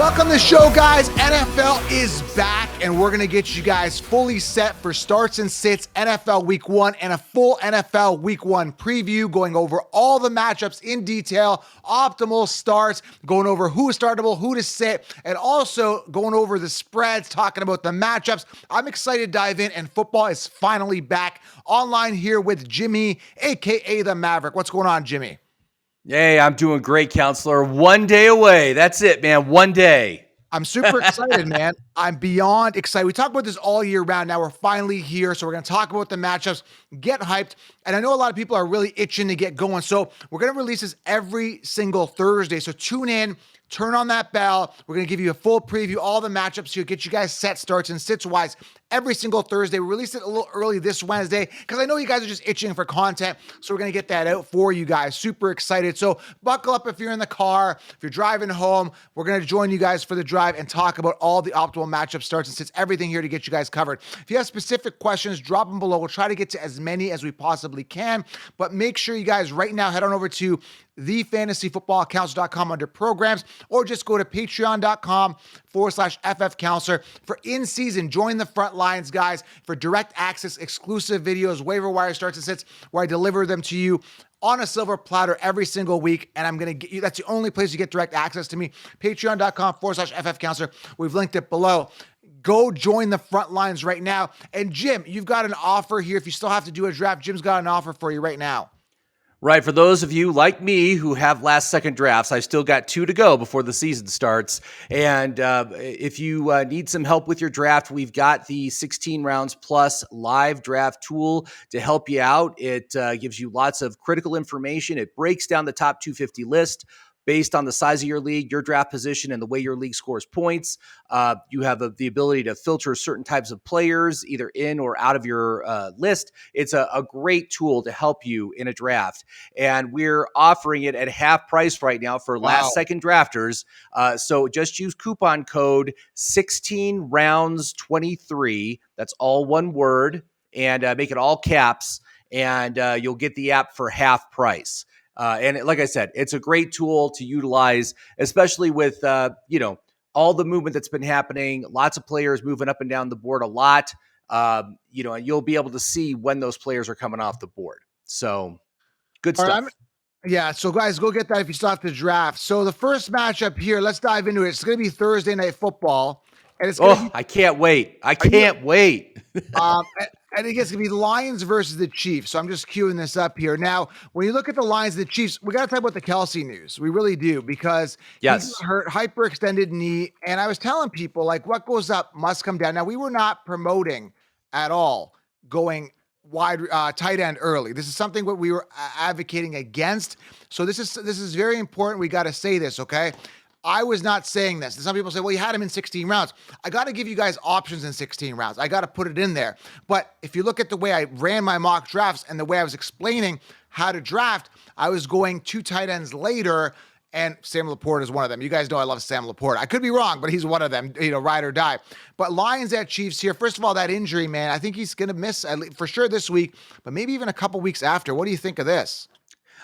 Welcome to the show, guys. NFL is back, and we're going to get you guys fully set for starts and sits NFL Week 1 and a full NFL Week 1 preview, going over all the matchups in detail, optimal starts, going over who is startable, who to sit, and also going over the spreads, talking about the matchups. I'm excited to dive in, and football is finally back online here with Jimmy, a.k.a. The Maverick. What's going on, Jimmy? Hey, I'm doing great, counselor. 1 day away. That's it, man. 1 day. I'm super excited, man. I'm beyond excited. We talk about this all year round. Now we're finally here. So we're going to talk about the matchups, get hyped. And I know a lot of people are really itching to get going. So we're going to release this every single Thursday. So tune in. Turn on that bell. We're going to give you a full preview, all the matchups here, get you guys set, starts, and sits-wise every single Thursday. We released it a little early this Wednesday because I know you guys are just itching for content, so we're going to get that out for you guys. Super excited. So buckle up if you're in the car, if you're driving home. We're going to join you guys for the drive and talk about all the optimal matchup starts and sits, everything here to get you guys covered. If you have specific questions, drop them below. We'll try to get to as many as we possibly can, but make sure you guys right now head on over to thefantasyfootballcounselor.com under programs, or just go to patreon.com/FFcounselor for in-season. Join the front lines, guys, for direct access, exclusive videos, waiver wire starts and sits, where I deliver them to you on a silver platter every single week. And I'm going to get you, that's the only place you get direct access to me, patreon.com/FFcounselor. We've linked it below. Go join the front lines right now. And Jim, you've got an offer here. If you still have to do a draft, Jim's got an offer for you right now. Right. For those of you like me who have last-second drafts, I still got 2 to go before the season starts. And if you need some help with your draft, we've got the 16 rounds plus live draft tool to help you out. It gives you lots of critical information. It breaks down the top 250 list based on the size of your league, your draft position, and the way your league scores points. You have the ability to filter certain types of players, either in or out of your list. It's a great tool to help you in a draft. And we're offering it at half price right now for last-second drafters. So just use coupon code 16rounds23. That's all one word. And make it all caps. And you'll get the app for half price. And like I said, it's a great tool to utilize, especially with, all the movement that's been happening, lots of players moving up and down the board a lot, and you'll be able to see when those players are coming off the board. So good stuff. Yeah, so guys, go get that if you still have to draft. So the first matchup here, let's dive into it. It's going to be Thursday Night Football. And it's I can't wait. I can't wait. And it's going to be Lions versus the Chiefs. So I'm just queuing this up here. Now, when you look at the Lions and the Chiefs, we got to talk about the Kelsey news. We really do, because he's hurt, hyperextended knee. And I was telling people, like, what goes up must come down. Now, we were not promoting at all going wide tight end early. This is something what we were advocating against. So this is very important. We got to say this, okay? I was not saying this. Some people say, well, you had him in 16 rounds. I got to give you guys options in 16 rounds. I got to put it in there. But if you look at the way I ran my mock drafts and the way I was explaining how to draft, I was going 2 tight ends later, and Sam Laporte is one of them. You guys know I love Sam Laporte. I could be wrong, but he's one of them, ride or die. But Lions at Chiefs here. First of all, that injury, man, I think he's going to miss for sure this week, but maybe even a couple weeks after. What do you think of this?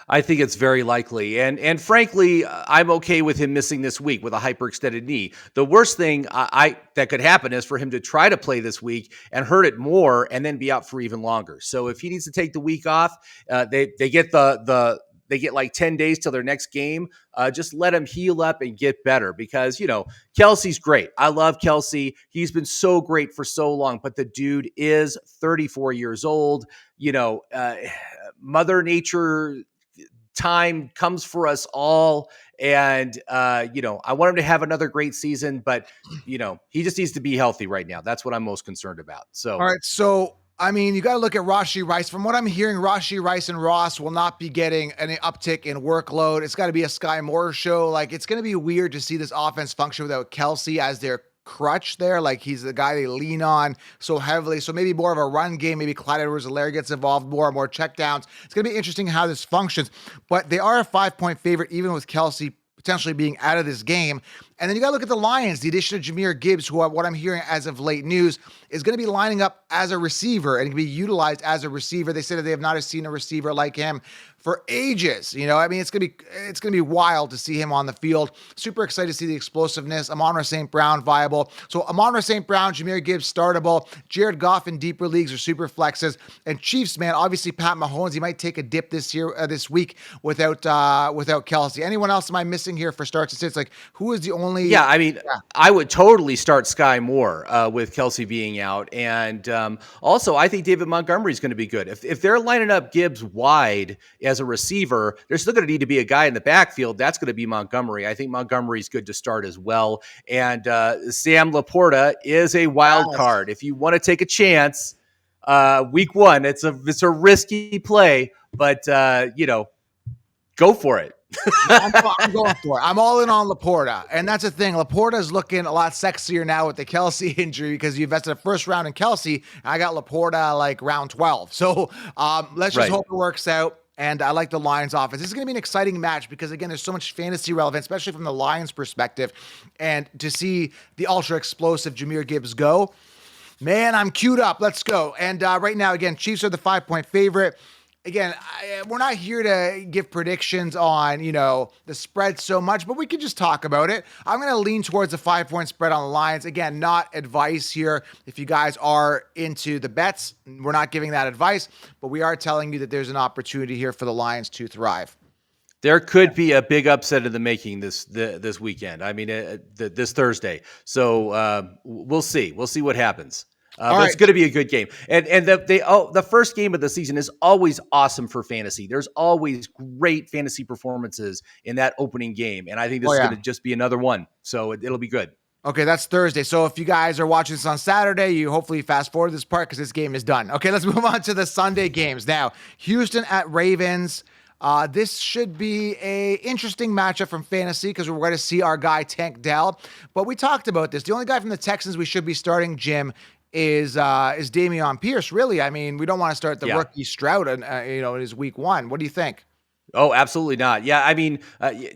I think it's very likely. And frankly, I'm okay with him missing this week with a hyperextended knee. The worst thing that could happen is for him to try to play this week and hurt it more and then be out for even longer. So if he needs to take the week off, they get they get like 10 days till their next game. Just let him heal up and get better, because, Kelsey's great. I love Kelsey. He's been so great for so long, but the dude is 34 years old. Mother Nature time comes for us all. And, I want him to have another great season, but, he just needs to be healthy right now. That's what I'm most concerned about. So, all right. So, you got to look at Rashee Rice. From what I'm hearing, Rashee Rice and Ross will not be getting any uptick in workload. It's got to be a Sky Moore show. Like, it's going to be weird to see this offense function without Kelsey as their crutch there. Like, he's the guy they lean on so heavily. So maybe more of a run game. Maybe Clyde Edwards-Helaire gets involved more checkdowns. It's going to be interesting how this functions. But they are a 5-point favorite, even with Kelsey potentially being out of this game. And then you got to look at the Lions. The addition of Jahmyr Gibbs, who what I'm hearing as of late news is going to be lining up as a receiver and can be utilized as a receiver. They said that they have not seen a receiver like him for ages. I mean, it's gonna be wild to see him on the field. Super excited to see the explosiveness. Amon-Ra St. Brown viable. So Amon-Ra St. Brown, Jahmyr Gibbs startable. Jared Goff in deeper leagues or super flexes. And Chiefs, man, obviously Pat Mahomes, he might take a dip this week without Kelsey. Anyone else am I missing here for starts and sits? Like, who is the only? Yeah, I mean, I would totally start Sky Moore with Kelsey being out, and also I think David Montgomery is going to be good. If they're lining up Gibbs wide as a receiver, there's still going to need to be a guy in the backfield. That's going to be Montgomery. I think Montgomery's good to start as well. And Sam Laporta is a wild card. If you want to take a chance, week one, it's a risky play, but go for it. I'm going for it. I'm all in on Laporta. And that's the thing. Laporta is looking a lot sexier now with the Kelsey injury because you invested a first round in Kelsey. And I got Laporta like round 12. So let's just hope it works out. And I like the Lions offense. This is going to be an exciting match because, again, there's so much fantasy relevance, especially from the Lions perspective. And to see the ultra explosive Jahmyr Gibbs go, man, I'm queued up. Let's go. And right now, again, Chiefs are the 5-point favorite. Again, we're not here to give predictions on, the spread so much, but we can just talk about it. I'm going to lean towards a 5-point spread on the Lions. Again, not advice here. If you guys are into the bets, we're not giving that advice, but we are telling you that there's an opportunity here for the Lions to thrive. There could be a big upset in the making this weekend. I mean, this Thursday. So we'll see. We'll see what happens. But it's going to be a good game. And the first game of the season is always awesome for fantasy. There's always great fantasy performances in that opening game. And I think this is going to just be another one. So it'll be good. Okay, that's Thursday. So if you guys are watching this on Saturday, you hopefully fast forward this part because this game is done. Okay, let's move on to the Sunday games. Now, Houston at Ravens. This should be a interesting matchup from fantasy because we're going to see our guy Tank Dell. But we talked about this. The only guy from the Texans we should be starting, Jim, is Dameon Pierce. Really, I mean, we don't want to start the rookie Stroud, in his week one. What do you think? Oh, absolutely not. Yeah, I mean,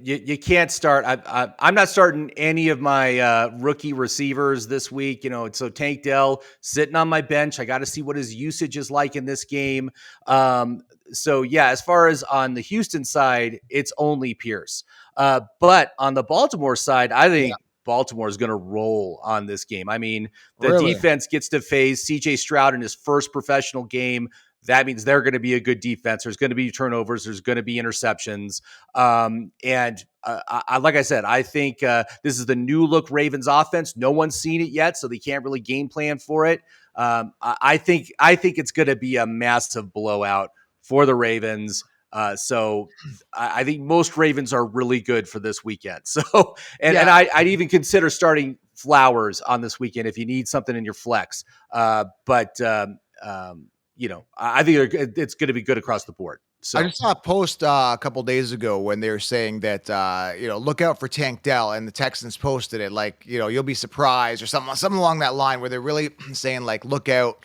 you can't start. I'm not starting any of my rookie receivers this week. So Tank Dell sitting on my bench. I got to see what his usage is like in this game. So yeah, as far as on the Houston side, it's only Pierce. But on the Baltimore side, I think Baltimore is going to roll on this game. I mean, the defense gets to face CJ Stroud in his first professional game. That means they're going to be a good defense. There's going to be turnovers. There's going to be interceptions. Like I said, I think this is the new look Ravens offense. No one's seen it yet, so they can't really game plan for it. I think it's going to be a massive blowout for the Ravens. So I think most Ravens are really good for this weekend. So, and I'd even consider starting Flowers on this weekend if you need something in your flex. I think it's going to be good across the board. So I just saw a post a couple days ago when they were saying that, look out for Tank Dell, and the Texans posted it like, you'll be surprised or something along that line where they're really saying like, look out.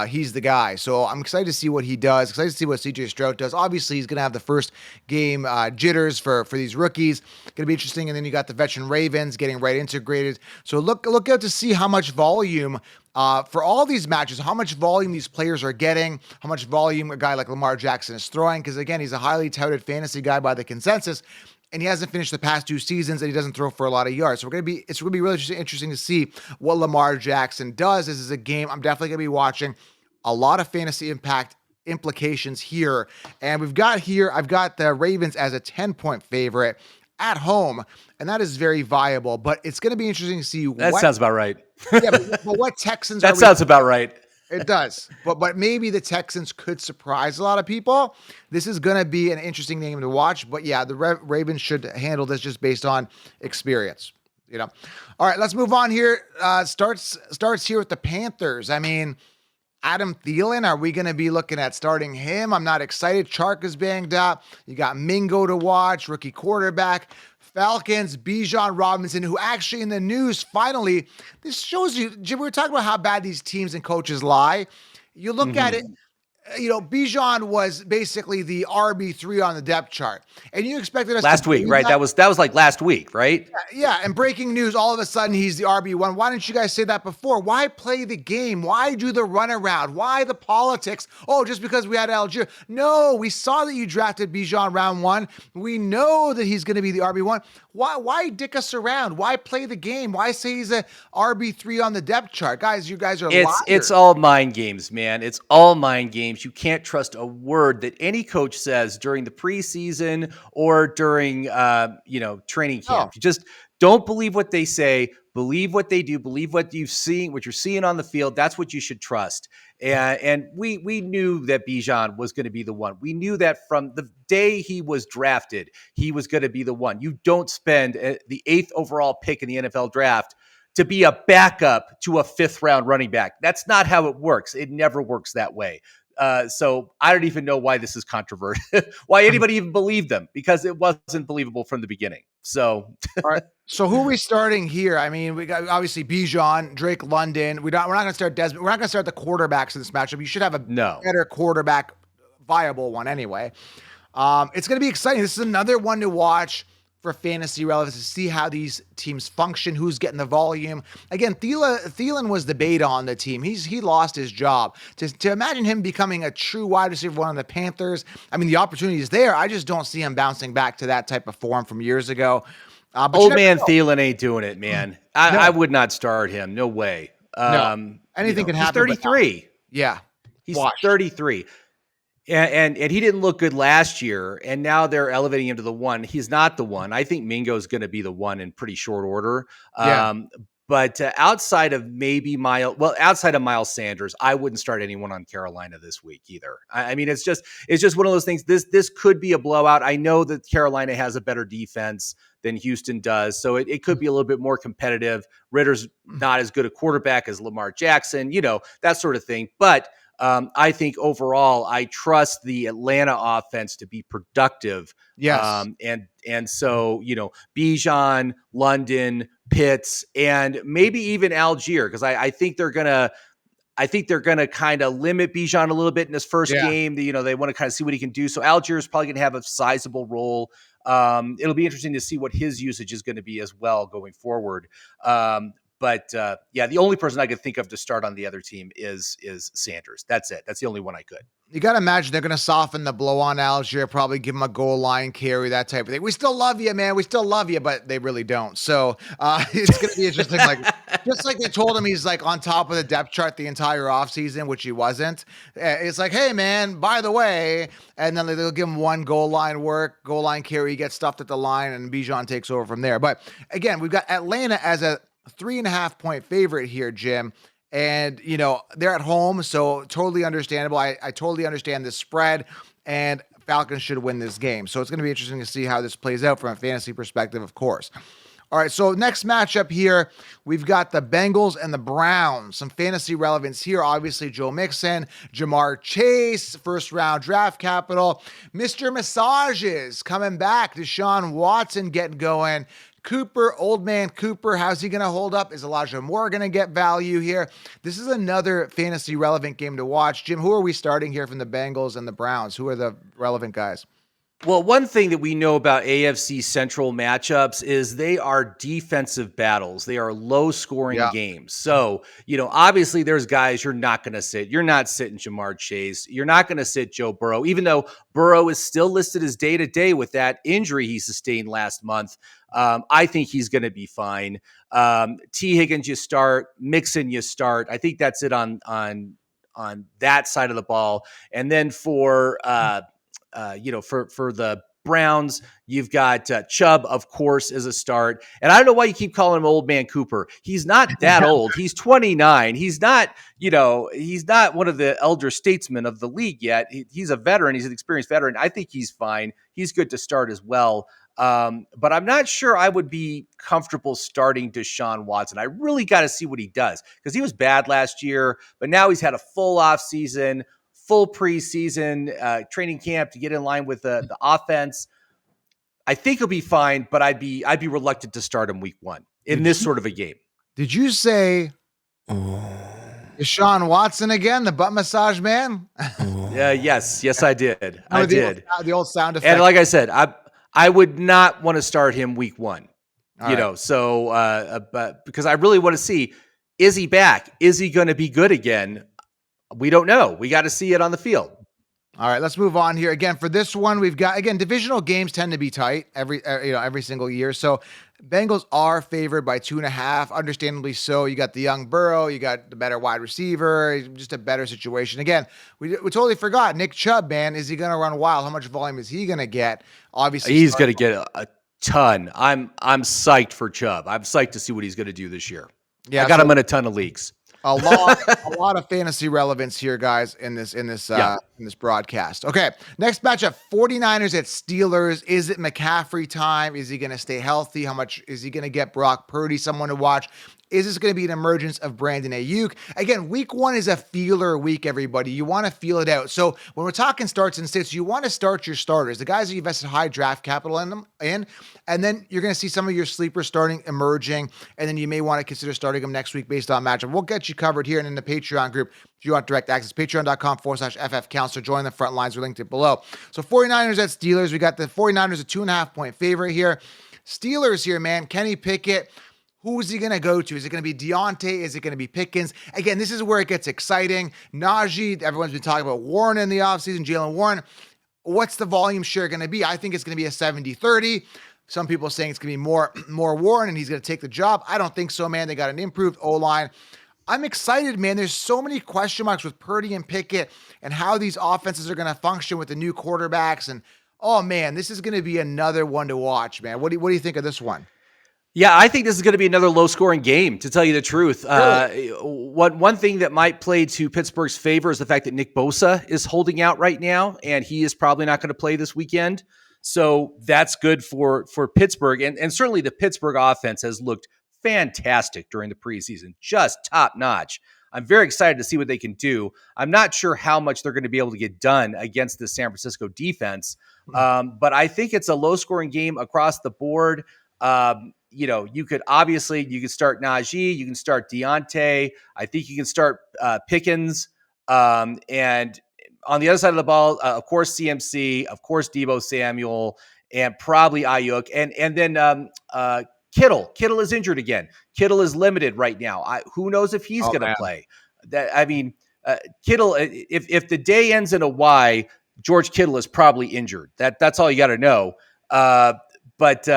He's the guy. So I'm excited to see what he does. Excited to see what CJ Stroud does. Obviously, he's going to have the first game jitters for these rookies. Going to be interesting. And then you got the veteran Ravens getting right integrated. So look out to see how much volume for all these matches, how much volume these players are getting, how much volume a guy like Lamar Jackson is throwing. Because again, he's a highly touted fantasy guy by the consensus. And he hasn't finished the past 2 seasons, and he doesn't throw for a lot of yards. So it's going to be really interesting to see what Lamar Jackson does. This is a game I'm definitely going to be watching. A lot of fantasy implications here. And I've got the Ravens as a 10-point favorite at home, and that is very viable. But it's going to be interesting to see that sounds about right. but what Texans that sounds about right. It does. But maybe the Texans could surprise a lot of people. This is going to be an interesting game to watch. But yeah, the Ravens should handle this just based on experience. All right, let's move on here. Starts here with the Panthers. I mean, Adam Thielen, are we going to be looking at starting him? I'm not excited. Chark is banged up. You got Mingo to watch, rookie quarterback. Falcons, Bijan Robinson, who actually in the news, finally, this shows you, Jim, we were talking about how bad these teams and coaches lie. You look at it, Bijan was basically the RB3 on the depth chart. And you expected us last to week, right? That was like last week, right? Yeah. And breaking news, all of a sudden he's the RB1. Why didn't you guys say that before? Why play the game? Why do the runaround? Why the politics? Oh, just because we had Algier. No, we saw that you drafted Bijan round 1. We know that he's going to be the RB1. Why dick us around? Why play the game? Why say he's a RB3 on the depth chart? Guys, you guys are liars. It's all mind games, man. It's all mind games. You can't trust a word that any coach says during the preseason or during training camp. You just don't believe what they say. Believe what they do. Believe what you're seeing on the field. That's what you should trust. And we knew that Bijan was going to be the one. We knew that from the day he was drafted, he was going to be the one. You don't spend the 8th overall pick in the NFL draft to be a backup to a 5th round running back. That's not how it works. It never works that way. So I don't even know why this is controversial, why anybody even believed them, because it wasn't believable from the beginning. So, all right. So who are we starting here? I mean, we got obviously Bijan, Drake London. We're not going to start Desmond. We're not going to start the quarterbacks in this matchup. You should have a better quarterback, viable one anyway. It's going to be exciting. This is another one to watch for fantasy relevance to see how these teams function, who's getting the volume. Again, Thielen was the beta on the team. He lost his job. To imagine him becoming a true wide receiver one on the Panthers, I mean, the opportunity is there. I just don't see him bouncing back to that type of form from years ago. Old man Thielen ain't doing it, man. I would not start him. No way. Anything can happen. He's 33. Yeah. He's 33. And he didn't look good last year, and now they're elevating him to the one. He's not the one. I think Mingo's going to be the one in pretty short order. But outside of Miles Sanders, I wouldn't start anyone on Carolina this week either. I mean, it's just one of those things. This could be a blowout. I know that Carolina has a better defense than Houston does, so it could be a little bit more competitive. Ritter's not as good a quarterback as Lamar Jackson, that sort of thing. But I think overall, I trust the Atlanta offense to be productive. Yes. And so, Bijan, London, Pitts, and maybe even Algier, because I think they're gonna kind of limit Bijan a little bit in his first game. They want to kind of see what he can do. So Algier is probably going to have a sizable role. It'll be interesting to see what his usage is going to be as well going forward. But the only person I could think of to start on the other team is Sanders. That's it. That's the only one I could. You got to imagine they're going to soften the blow on Algier, probably give him a goal line carry, that type of thing. We still love you, man. We still love you, but they really don't. So it's going to be interesting. Just like they told him he's like on top of the depth chart the entire offseason, which he wasn't. It's like, hey, man, by the way, and then they'll give him one goal line carry, he gets stuffed at the line, and Bijan takes over from there. But again, we've got Atlanta as a 3.5 point favorite here, Jim. And, they're at home, so totally understandable. I totally understand the spread, and Falcons should win this game. So it's going to be interesting to see how this plays out from a fantasy perspective, of course. All right, so next matchup here, we've got the Bengals and the Browns. Some fantasy relevance here. Obviously, Joe Mixon, Jamar Chase, first-round draft capital. Mr. Massages coming back. Deshaun Watson getting going. Cooper, old man Cooper, how's he going to hold up? Is Elijah Moore going to get value here? This is another fantasy relevant game to watch. Jim, who are we starting here from the Bengals and the Browns? Who are the relevant guys? Well, one thing that we know about AFC Central matchups is they are defensive battles. They are low-scoring games. So, obviously there's guys you're not going to sit. You're not sitting Jamar Chase. You're not going to sit Joe Burrow, even though Burrow is still listed as day-to-day with that injury he sustained last month. I think he's going to be fine. T. Higgins, you start. Mixon, you start. I think that's it on that side of the ball. And then for the Browns, you've got Chubb, of course, as a start. And I don't know why you keep calling him old man Cooper. He's not that old. He's 29. He's not one of the elder statesmen of the league yet. He's a veteran. He's an experienced veteran. I think he's fine. He's good to start as well. But I'm not sure I would be comfortable starting Deshaun Watson. I really got to see what he does, because he was bad last year, but now he's had a full off season, full preseason training camp to get in line with the offense. I think he'll be fine, but I'd be reluctant to start him week 1 in this sort of a game. Did you say Deshaun Watson again, the butt massage man? Yes, I did. I Remember did. the old sound effect. And like I said, I would not want to start him week 1. All right. So but because I really want to see, is he back? Is he going to be good again? We don't know. We got to see it on the field. All right, let's move on here. Again, for this one, we've got, again, divisional games tend to be tight every single year. So Bengals are favored by 2.5, understandably so. You got the young Burrow, you got the better wide receiver, just a better situation. Again, we totally forgot Nick Chubb, man. Is he going to run wild? How much volume is he going to get? Obviously, he's going to get a ton. I'm psyched for Chubb. I'm psyched to see what he's going to do this year. Yeah, I got him in a ton of leagues. A lot of fantasy relevance here, guys, in this broadcast. Okay, next matchup, 49ers at Steelers. Is it McCaffrey time? Is he going to stay healthy? How much is he going to get Brock Purdy, someone to watch? Is this going to be an emergence of Brandon Ayuk? Again, week 1 is a feeler week, everybody. You want to feel it out. So when we're talking starts and sits, you want to start your starters, the guys that you invested high draft capital in, and then you're going to see some of your sleepers starting emerging, and then you may want to consider starting them next week based on matchup. We'll get you covered here and in the Patreon group if you want direct access. Patreon.com/FFCounselor. Join the front lines. We're linked it below. So 49ers at Steelers. We got the 49ers a 2.5-point favorite here. Steelers here, man. Kenny Pickett. Who is he going to go to? Is it going to be Deontay? Is it going to be Pickens? Again, this is where it gets exciting. Najee, everyone's been talking about Warren in the offseason, Jalen Warren. What's the volume share going to be? I think it's going to be a 70-30. Some people are saying it's going to be more Warren and he's going to take the job. I don't think so, man. They got an improved O-line. I'm excited, man. There's so many question marks with Purdy and Pickett and how these offenses are going to function with the new quarterbacks. And, oh, man, this is going to be another one to watch, man. What do you think of this one? Yeah, I think this is going to be another low-scoring game, to tell you the truth. Really? One thing that might play to Pittsburgh's favor is the fact that Nick Bosa is holding out right now, and he is probably not going to play this weekend. So that's good for Pittsburgh. And certainly the Pittsburgh offense has looked fantastic during the preseason, just top-notch. I'm very excited to see what they can do. I'm not sure how much they're going to be able to get done against the San Francisco defense, but I think it's a low-scoring game across the board. You could start Najee, you can start Deontay. I think you can start Pickens. And on the other side of the ball, of course, CMC, of course, Deebo Samuel, and probably Ayuk. And then Kittle. Kittle is injured again. Kittle is limited right now. Who knows if he's going to play? Kittle, if the day ends in a Y, George Kittle is probably injured. That's all you got to know. But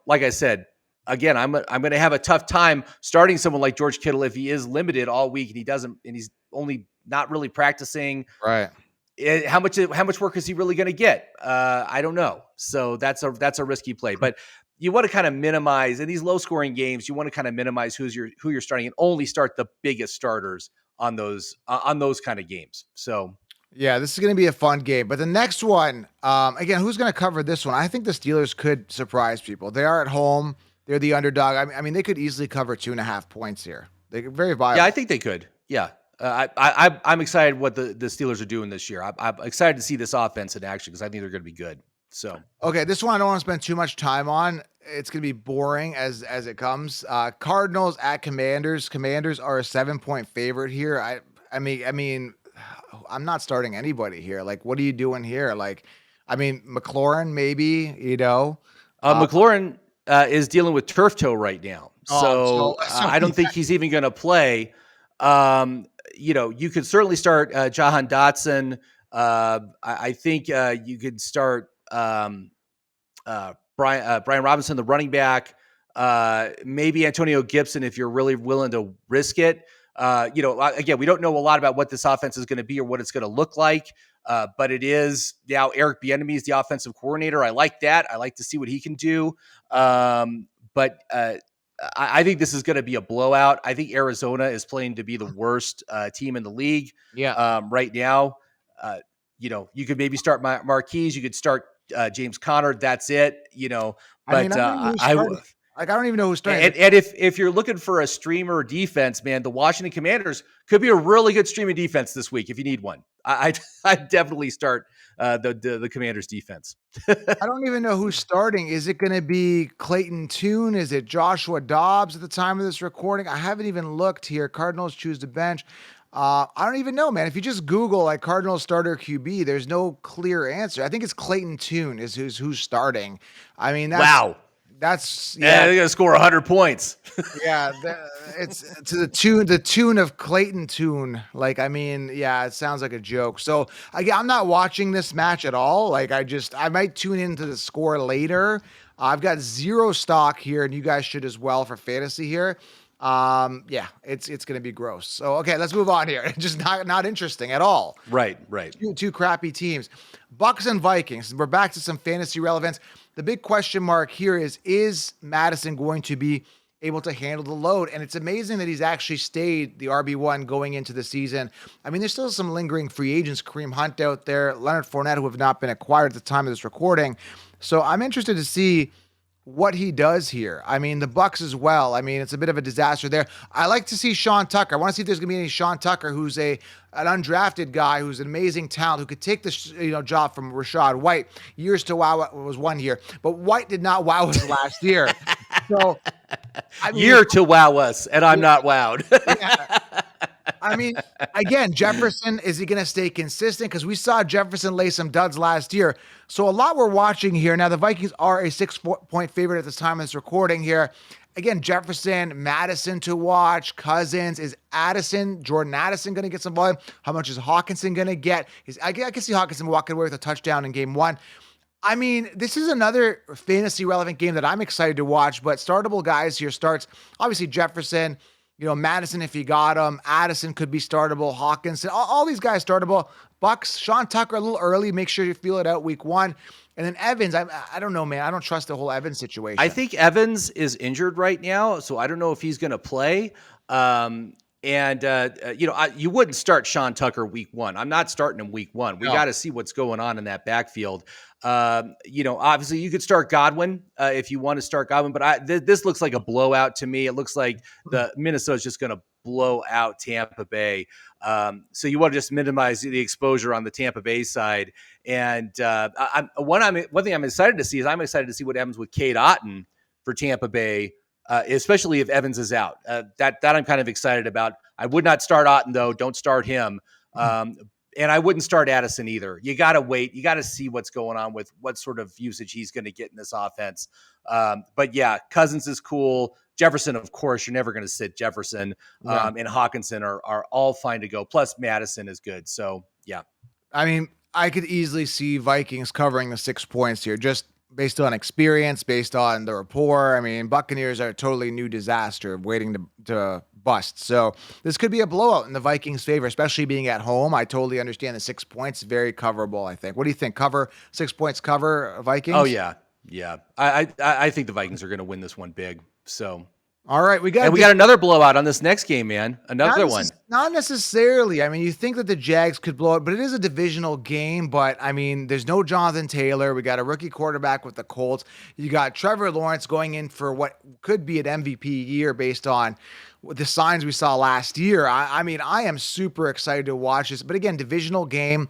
like I said, again, I'm going to have a tough time starting someone like George Kittle if he is limited all week and he's only not really practicing. Right. How much work is he really going to get? I don't know. So that's a risky play, but you want to kind of minimize in these low scoring games. You want to kind of minimize who you're starting and only start the biggest starters on those kind of games. So. Yeah, this is going to be a fun game. But the next one, again, who's going to cover this one? I think the Steelers could surprise people. They are at home. They're the underdog. I mean, they could easily cover 2.5 points here. They're very viable. Yeah, I think they could. Yeah. I'm excited what the Steelers are doing this year. I'm excited to see this offense in action because I think they're going to be good. So okay, this one I don't want to spend too much time on. It's going to be boring as it comes. Cardinals at Commanders. Commanders are a 7-point favorite here. I mean, I'm not starting anybody here. Like, what are you doing here? Like, I mean, McLaurin maybe. McLaurin is dealing with turf toe right now, so I don't think he's even going to play. You could certainly start Jahan Dotson. I think you could start Brian Robinson, the running back. Maybe Antonio Gibson if you're really willing to risk it. Again, we don't know a lot about what this offense is going to be or what it's going to look like. But it is now Eric Bieniemy is the offensive coordinator. I like that. I like to see what he can do. But I think this is going to be a blowout. I think Arizona is playing to be the worst team in the league. Yeah. Right now, you could maybe start Marquise. You could start James Conner. That's it. But I don't even know who's starting. And if you're looking for a streamer defense, man, the Washington Commanders could be a really good streaming defense this week if you need one. I'd definitely start the Commanders defense. I don't even know who's starting. Is it going to be Clayton Tune? Is it Joshua Dobbs at the time of this recording? I haven't even looked here. Cardinals choose to bench. I don't even know, man. If you just Google like Cardinals starter QB, there's no clear answer. I think it's Clayton Tune is who's starting. I mean, Wow. that's Yeah, yeah. they're gonna score 100 points. Yeah, it's to the tune of Clayton Tune. Like, I mean, yeah, it sounds like a joke. So I'm not watching this match at all. Like, I might tune into the score later. I've got zero stock here, and you guys should as well for fantasy here. Yeah, it's gonna be gross. So okay, let's move on here. Just not interesting at all. Right. Two crappy teams. Bucks and Vikings. We're back to some fantasy relevance. The big question mark here is Madison going to be able to handle the load? And it's amazing that he's actually stayed the RB1 going into the season. I mean, there's still some lingering free agents, Kareem Hunt out there, Leonard Fournette, who have not been acquired at the time of this recording. So I'm interested to see what he does here. I mean, the Bucks as well. I mean, it's a bit of a disaster there. I like to see Sean Tucker. I want to see if there's going to be any Sean Tucker, who's an undrafted guy, who's an amazing talent, who could take this job from Rashad White. Years to wow was 1 year, but White did not wow us last year. So, I mean, Year to wow us, and I'm not wowed. yeah. I mean, again, Jefferson, is he going to stay consistent? Because we saw Jefferson lay some duds last year. So a lot we're watching here. Now, the Vikings are a 6-point favorite at this time of this recording here. Again, Jefferson, Madison to watch, Cousins. Is Jordan Addison going to get some volume? How much is Hawkinson going to get? I can see Hawkinson walking away with a touchdown in game 1. I mean, this is another fantasy relevant game that I'm excited to watch, but startable guys here starts, obviously Jefferson, Madison, if you got him, Addison could be startable, Hawkinson, all these guys startable. Bucks, Sean Tucker a little early. Make sure you feel it out week 1. And then Evans, I don't know, man. I don't trust the whole Evans situation. I think Evans is injured right now, so I don't know if he's going to play. You wouldn't start Sean Tucker week 1. I'm not starting him week 1. We got to see what's going on in that backfield. Obviously you could start Godwin if you want to start Godwin, but this looks like a blowout to me. It looks like the Minnesota's just going to blow out Tampa Bay. So you want to just minimize the exposure on the Tampa Bay side. And one thing I'm excited to see is I'm excited to see what happens with Cade Otton for Tampa Bay. Especially if Evans is out, that I'm kind of excited about. I would not start Otton though. Don't start him. And I wouldn't start Addison either. You got to wait. You got to see what's going on with what sort of usage he's going to get in this offense. But yeah, Cousins is cool. Jefferson, of course, you're never going to sit Jefferson. And Hawkinson are all fine to go. Plus Madison is good. So yeah. I mean, I could easily see Vikings covering the 6 points here, just based on experience, based on the rapport. I mean, Buccaneers are a totally new disaster waiting to bust. So this could be a blowout in the Vikings' favor, especially being at home. I totally understand the 6 points, very coverable, I think. What do you think? Cover 6 points, cover Vikings? Oh yeah. I think the Vikings are going to win this one big. So. All right, we got another blowout on this next game, man. Another one. Not necessarily. I mean, you think that the Jags could blow it, but it is a divisional game. But I mean, there's no Jonathan Taylor. We got a rookie quarterback with the Colts. You got Trevor Lawrence going in for what could be an MVP year based on the signs we saw last year. I mean, I am super excited to watch this. But again, divisional game.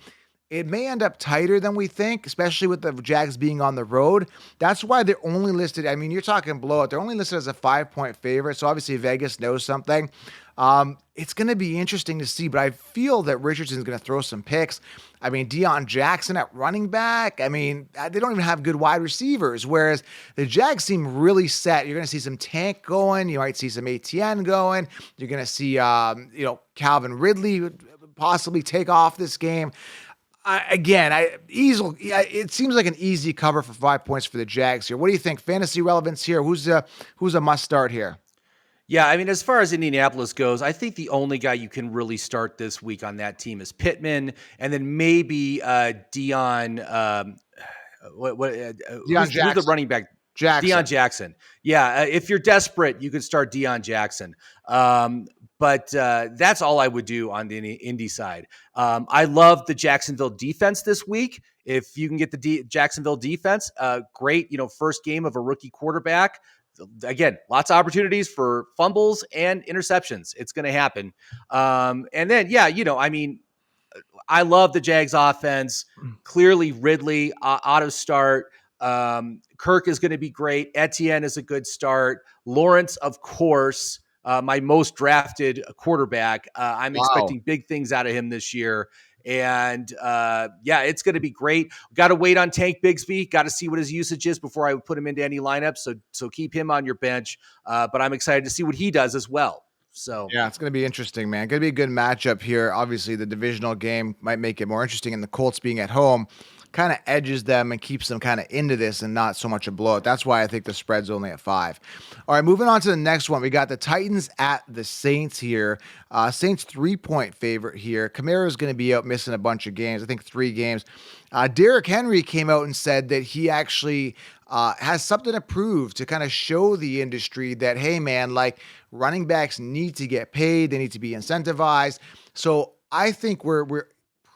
It may end up tighter than we think, especially with the Jags being on the road. That's why they're only listed. I mean, you're talking blowout. They're only listed as a 5-point favorite. So obviously Vegas knows something. It's going to be interesting to see, but I feel that Richardson's going to throw some picks. I mean, Deion Jackson at running back. I mean, they don't even have good wide receivers, whereas the Jags seem really set. You're going to see some Tank going. You might see some ATN going. You're going to see, Calvin Ridley possibly take off this game. It seems like an easy cover for 5 points for the Jags here. What do you think? Fantasy relevance here. Who's a must start here? Yeah, I mean, as far as Indianapolis goes, I think the only guy you can really start this week on that team is Pittman, and then maybe Deion. Who's the running back? Jackson. Deion Jackson. Yeah, if you're desperate, you could start Deion Jackson. But that's all I would do on the Indy side. I love the Jacksonville defense this week. If you can get the Jacksonville defense, great. First game of a rookie quarterback. Again, lots of opportunities for fumbles and interceptions. It's going to happen. And then, I love the Jags offense. Clearly, Ridley auto start. Kirk is going to be great. Etienne is a good start. Lawrence, of course. my most drafted quarterback. I'm Wow. expecting big things out of him this year. And it's going to be great. Got to wait on Tank Bigsby. Got to see what his usage is before I would put him into any lineup. So keep him on your bench. But I'm excited to see what he does as well. So yeah, it's going to be interesting, man. Going to be a good matchup here. Obviously, the divisional game might make it more interesting, and the Colts being at home kind of edges them and keeps them kind of into this and not so much a blowout. That's why I think the spread's only at 5. All right, moving on to the next one. We got the Titans at the Saints here. Saints 3-point favorite here. Kamara's going to be out missing a bunch of games. I think 3 games. Derrick Henry came out and said that he actually has something to prove to kind of show the industry that, hey, man, like running backs need to get paid. They need to be incentivized. So I think we're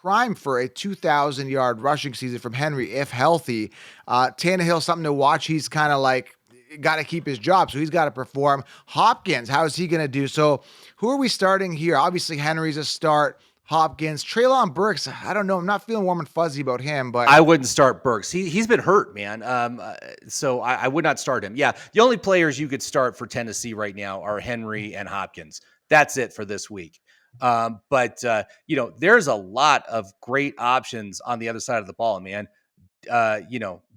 prime for a 2,000-yard rushing season from Henry if healthy. Tannehill, something to watch. He's kind of like got to keep his job, so he's got to perform. Hopkins, how is he going to do? So who are we starting here? Obviously, Henry's a start. Hopkins, Treylon Burks. I don't know. I'm not feeling warm and fuzzy about him, but I wouldn't start Burks. He's been hurt, man. So I would not start him. Yeah, the only players you could start for Tennessee right now are Henry and Hopkins. That's it for this week. But there's a lot of great options on the other side of the ball, man.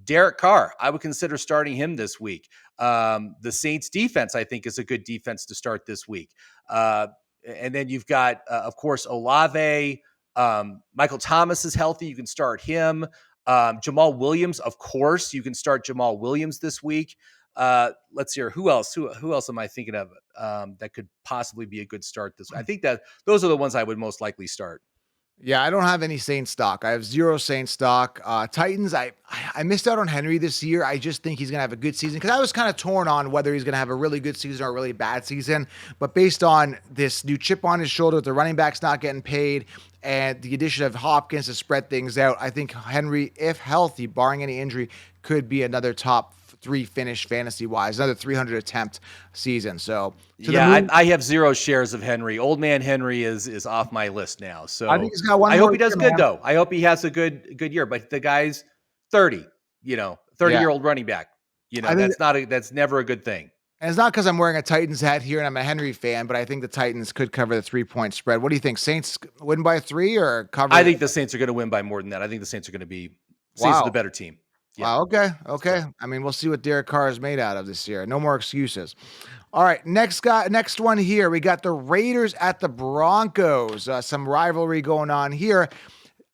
Derek Carr, I would consider starting him this week. The Saints defense, I think, is a good defense to start this week. And then you've got, of course, Olave. Michael Thomas is healthy. You can start him. Jamal Williams, of course, you can start Jamal Williams this week. Let's hear who else. Who else am I thinking of that could possibly be a good start this? I think that those are the ones I would most likely start. yeah, I don't have any Saints stock. I have 0 Saints stock. Titans, I missed out on Henry this year. I just think he's going to have a good season because I was kind of torn on whether he's going to have a really good season or a really bad season. But based on this new chip on his shoulder, with the running backs not getting paid, and the addition of Hopkins to spread things out, I think Henry, if healthy, barring any injury, could be another top 3 finish fantasy wise, another 300 attempt season. So I have 0 shares of Henry. Old man Henry is off my list now. So I think he's got one. I more hope he does year, good man. though. I hope he has a good year. But the guy's 30, 30-year-old running back. That's never a good thing. And it's not because I'm wearing a Titans hat here and I'm a Henry fan, but I think the Titans could cover the 3-point spread. What do you think? Saints win by 3 or cover? I think the Saints are going to win by more than that. I think the Saints are going to be Saints are the better team. Yeah. Wow. Okay. I mean, we'll see what Derek Carr is made out of this year. No more excuses. All right. Next one here. We got the Raiders at the Broncos. Some rivalry going on here.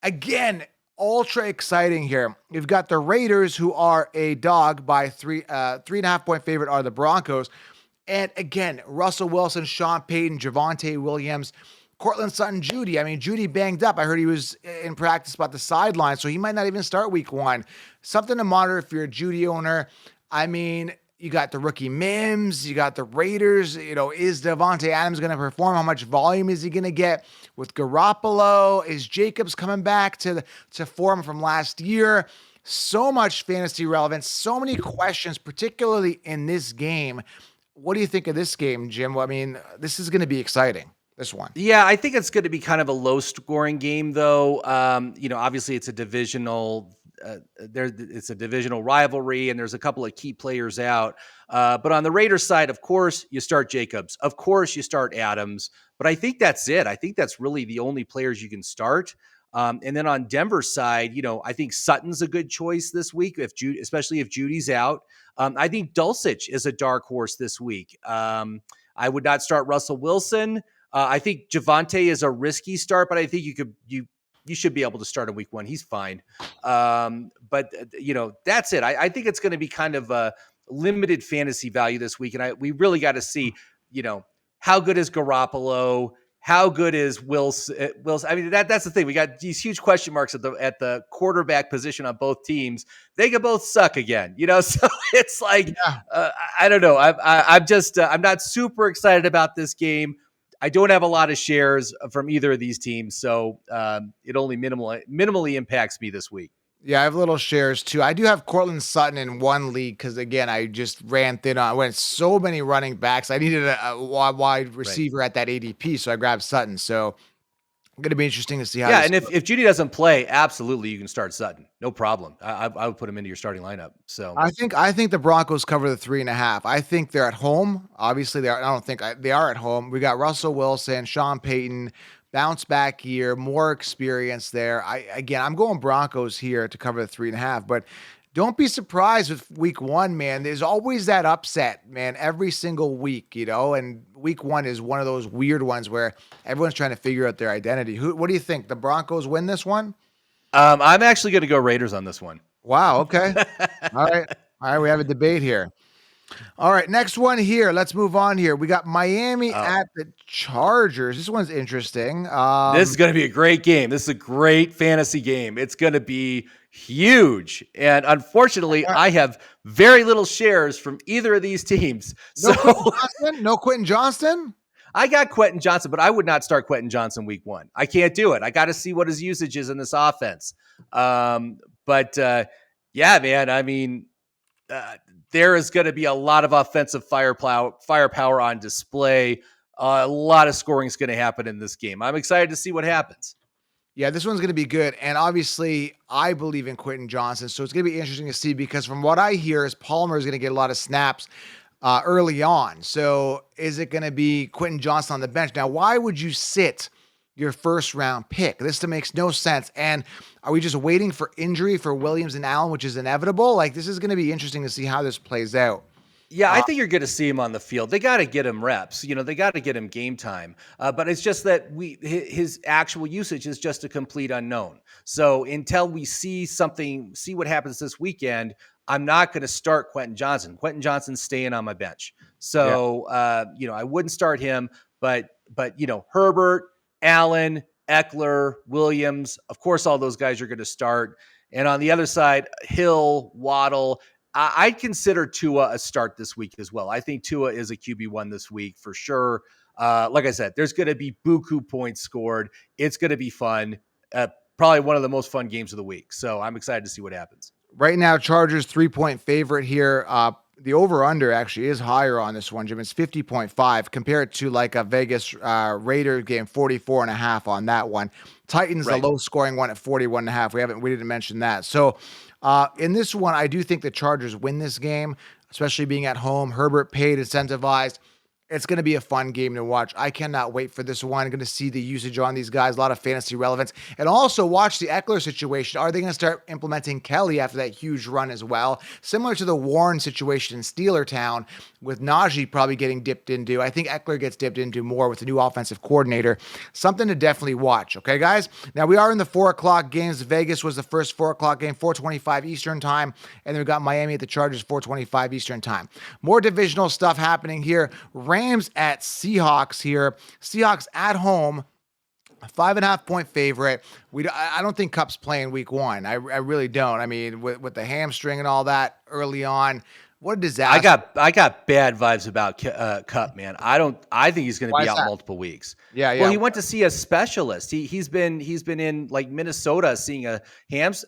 Again, ultra exciting here. You've got the Raiders, who are a dog by 3.5-point favorite are the Broncos. And again, Russell Wilson, Sean Payton, Javonte Williams, Cortland Sutton, Judy. I mean, Judy banged up. I heard he was in practice about the sideline, so he might not even start week 1. Something to monitor if you're a Judy owner. I mean, you got the rookie Mims, you got the Raiders. Is Devontae Adams going to perform? How much volume is he going to get with Garoppolo? Is Jacobs coming back to form from last year? So much fantasy relevance, so many questions, particularly in this game. What do you think of this game, Jim? Well, I mean, this is going to be exciting. This one. Yeah, I think it's going to be kind of a low-scoring game, though. Obviously it's a divisional. It's a divisional rivalry, and there's a couple of key players out. But on the Raiders side, of course, you start Jacobs. Of course, you start Adams. But I think that's it. I think that's really the only players you can start. And then on Denver's side, I think Sutton's a good choice this week, especially if Judy's out. I think Dulcich is a dark horse this week. I would not start Russell Wilson. I think Javonte is a risky start, but I think you should be able to start in week 1. He's fine. But that's it. I think it's going to be kind of a limited fantasy value this week. And we really got to see, how good is Garoppolo? How good is Wilson? I mean, that's the thing. We got these huge question marks at the quarterback position on both teams. They could both suck again, So it's like, I don't know. I'm not super excited about this game. I don't have a lot of shares from either of these teams, so it only minimally impacts me this week. Yeah, I have little shares too. I do have Cortland Sutton in one league because, again, I just ran thin on. I went so many running backs. I needed a wide receiver at that ADP, so I grabbed Sutton. So Going to be interesting to see how Yeah, this and goes. if Judy doesn't play, absolutely you can start Sutton. No problem. I would put him into your starting lineup. So I think the Broncos cover the 3.5. I think they're at home. Obviously, they are. I don't think they are at home. We got Russell Wilson, Sean Payton, bounce back year, more experience there. I'm going Broncos here to cover the 3.5. But don't be surprised with week one, man. There's always that upset, man, every single week, And week one is one of those weird ones where everyone's trying to figure out their identity. What do you think? The Broncos win this one? I'm actually going to go Raiders on this one. Wow. Okay. All right. All right. We have a debate here. All right, next one here. Let's move on here. We got Miami at the Chargers. This one's interesting. This is going to be a great game. This is a great fantasy game. It's going to be huge. And unfortunately, I have very little shares from either of these teams. No Quentin Johnston? I got Quentin Johnson, but I would not start Quentin Johnson week one. I can't do it. I got to see what his usage is in this offense. Yeah, man, I mean, there is going to be a lot of offensive firepower on display. A lot of scoring is going to happen in this game. I'm excited to see what happens. Yeah, this one's going to be good. And obviously, I believe in Quentin Johnson. So it's going to be interesting to see because from what I hear is Palmer is going to get a lot of snaps early on. So is it going to be Quentin Johnson on the bench? Now, why would you sit your first round pick? This makes no sense. And are we just waiting for injury for Williams and Allen, which is inevitable? Like, this is going to be interesting to see how this plays out. Yeah, I think you're going to see him on the field. They got to get him reps. They got to get him game time. But it's just that his actual usage is just a complete unknown. So until we see what happens this weekend, I'm not going to start Quentin Johnson. Quentin Johnson's staying on my bench. So, I wouldn't start him, but Herbert, Allen, Eckler, Williams, of course, all those guys are going to start. And on the other side, Hill, Waddle, I'd consider Tua a start this week as well. I think Tua is a QB1 this week for sure. Like I said, there's going to be buku points scored. It's going to be fun. Probably one of the most fun games of the week. So I'm excited to see what happens. Right now, Chargers 3-point favorite here. The over-under actually is higher on this one, Jim. It's 50.5 compared to like a Vegas Raiders game, 44.5 on that one. Titans, the low-scoring one at 41.5. We didn't mention that. So in this one, I do think the Chargers win this game, especially being at home. Herbert paid, incentivized. It's going to be a fun game to watch. I cannot wait for this one. I'm going to see the usage on these guys, a lot of fantasy relevance. And also watch the Eckler situation. Are they going to start implementing Kelly after that huge run as well? Similar to the Warren situation in Steelertown with Najee probably getting dipped into. I think Eckler gets dipped into more with the new offensive coordinator. Something to definitely watch. Okay, guys? Now, we are in the 4 o'clock games. Vegas was the first 4 o'clock game, 4:25 Eastern time. And then we got Miami at the Chargers, 4:25 Eastern time. More divisional stuff happening here. Rams at Seahawks here. Seahawks at home, 5.5-point favorite. I don't think Kupp's playing week one. I really don't. I mean, with the hamstring and all that early on, what a disaster. I got bad vibes about Kupp, man. I think he's going to be out multiple weeks. Yeah. Well, he went to see a specialist. He's been in like Minnesota seeing a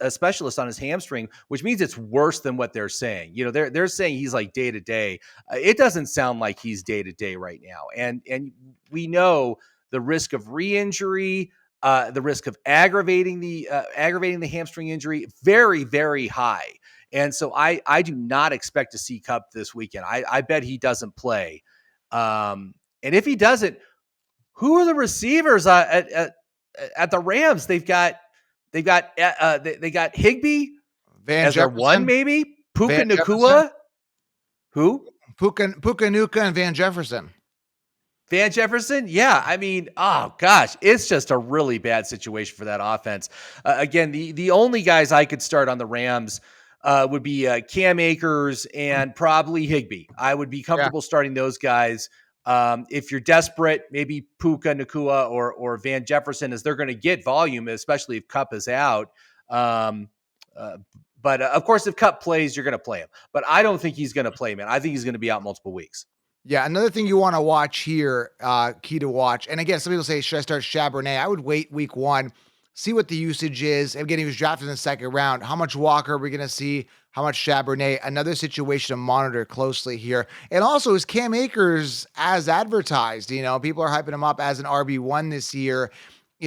specialist on his hamstring, which means it's worse than what they're saying. They're saying he's like day to day. It doesn't sound like he's day to day right now. And we know the risk of re-injury, the risk of aggravating the hamstring injury, very, very high. And so I do not expect to see Kupp this weekend. I bet he doesn't play. And if he doesn't, who are the receivers at the Rams? They got Higbee Van as Jefferson, their one, maybe Puka Van Nacua. Jefferson. Who? Puka Nacua and Van Jefferson. Van Jefferson? Yeah. I mean, oh gosh, it's just a really bad situation for that offense. Again, the only guys I could start on the Rams would be Cam Akers and probably Higbee. I would be comfortable starting those guys. If you're desperate, maybe Puka Nacua or Van Jefferson, as they're going to get volume, especially if Kupp is out. But of course, if Kupp plays, you're going to play him. But I don't think he's going to play, man. I think he's going to be out multiple weeks. Yeah, another thing you want to watch here, key to watch. And again, some people say, should I start Charbonnet? I would wait week one, see what the usage is. Again, he was drafted in the second round. How much Walker are we going to see? How much Charbonnet? Another situation to monitor closely here. And also, is Cam Akers as advertised? People are hyping him up as an RB1 this year.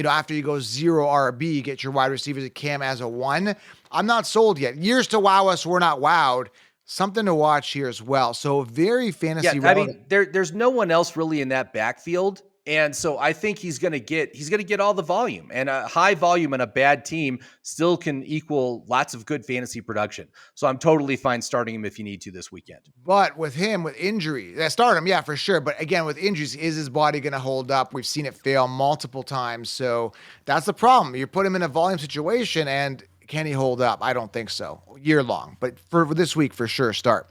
after you go 0 RB, get your wide receivers at Cam as a 1. I'm not sold yet. Years to wow us, we're not wowed. Something to watch here as well. So very fantasy relevant. There's no one else really in that backfield. And so I think he's going to get all the volume, and a high volume and a bad team still can equal lots of good fantasy production. So I'm totally fine starting him if you need to this weekend. But with him, with injury, start him, yeah, for sure. But again, with injuries, is his body going to hold up? We've seen it fail multiple times. So that's the problem. You put him in a volume situation, and can he hold up? I don't think so. Year long, but for this week, for sure, start.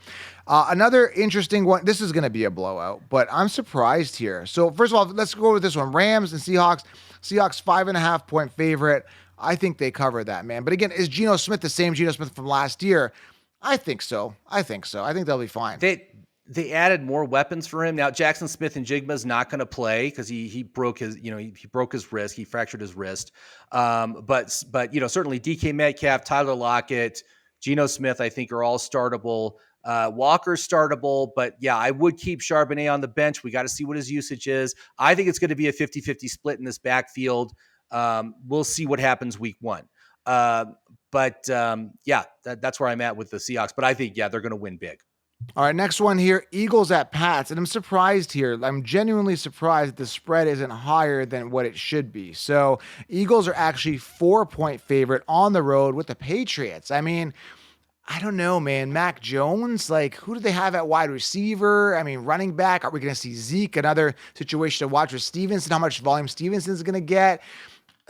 Another interesting one. This is going to be a blowout, but I'm surprised here. So first of all, let's go with this one. Rams and Seahawks. Seahawks 5.5 point favorite. I think they cover that, man. But again, is Geno Smith the same Geno Smith from last year? I think so. I think they'll be fine. They added more weapons for him. Now, Jackson Smith and Jigma's not going to play because he broke his, he broke his wrist. He fractured his wrist. But certainly DK Metcalf, Tyler Lockett, Geno Smith, I think are all startable. Walker's startable, but yeah, I would keep Charbonnet on the bench. We got to see what his usage is. I think it's going to be a 50-50 split in this backfield. We'll see what happens week 1. That's where I'm at with the Seahawks. But I think, they're going to win big. All right, next one here, Eagles at Pats. And I'm surprised here. I'm genuinely surprised that the spread isn't higher than what it should be. So Eagles are actually 4-point favorite on the road with the Patriots. I mean, I don't know, man. Mac Jones, who do they have at wide receiver? I mean, running back. Are we going to see Zeke? Another situation to watch with Stevenson, how much volume Stevenson's going to get.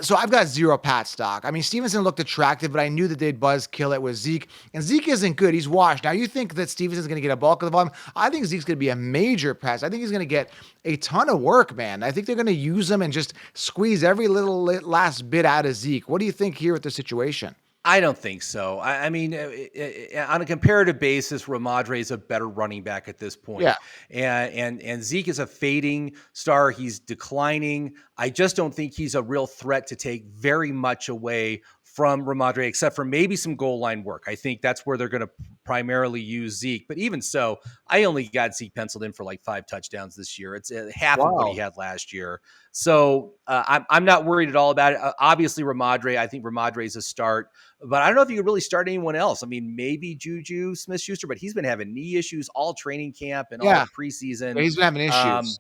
So I've got 0 Pat stock. I mean, Stevenson looked attractive, but I knew that they'd buzz kill it with Zeke. And Zeke isn't good. He's washed. Now, you think that Stevenson's going to get a bulk of the volume? I think Zeke's going to be a major pass. I think he's going to get a ton of work, man. I think they're going to use him and just squeeze every little last bit out of Zeke. What do you think here with the situation? I don't think so. I mean, on a comparative basis, Ramondre is a better running back at this point. Yeah. And Zeke is a fading star. He's declining. I just don't think he's a real threat to take very much away from Ramondre, except for maybe some goal line work. I think that's where they're going to primarily use Zeke. But even so, I only got Zeke penciled in for 5 touchdowns this year. It's half of what he had last year. So I'm not worried at all about it. Obviously, Ramondre, I think Ramondre is a start. But I don't know if you could really start anyone else. I mean, maybe Juju Smith-Schuster, but he's been having knee issues all training camp and all preseason. Yeah, he's been having issues.